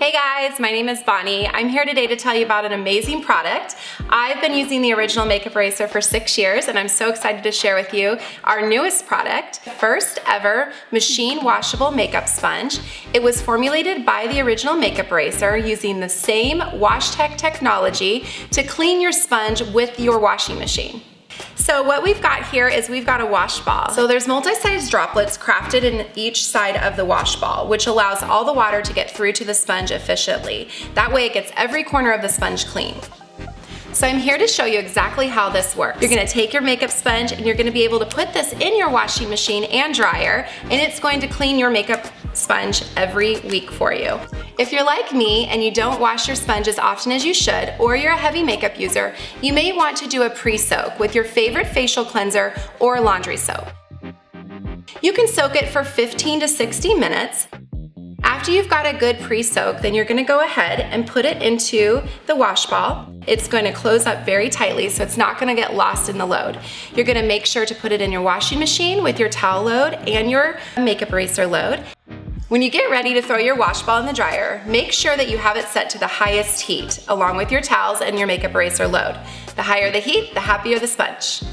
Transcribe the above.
Hey guys, my name is Bonnie. I'm here today to tell you about an amazing product. I've been using the original makeup eraser for 6 years and I'm so excited to share with you our newest product, first ever machine washable makeup sponge. It was formulated by the original makeup eraser using the same WashTec technology to clean your sponge with your washing machine. So what we've got here is we've got a wash ball. So there's multi-sized droplets crafted in each side of the wash ball, which allows all the water to get through to the sponge efficiently. That way it gets every corner of the sponge clean. So I'm here to show you exactly how this works. You're gonna take your makeup sponge and you're gonna be able to put this in your washing machine and dryer, and it's going to clean your makeup sponge every week for you. If you're like me and you don't wash your sponge as often as you should, or you're a heavy makeup user, you may want to do a pre-soak with your favorite facial cleanser or laundry soap. You can soak it for 15 to 60 minutes. After you've got a good pre-soak, then you're gonna go ahead and put it into the wash ball. It's going to close up very tightly so it's not gonna get lost in the load. You're gonna make sure to put it in your washing machine with your towel load and your makeup eraser load. When you get ready to throw your wash ball in the dryer, make sure that you have it set to the highest heat, along with your towels and your makeup eraser load. The higher the heat, the happier the sponge.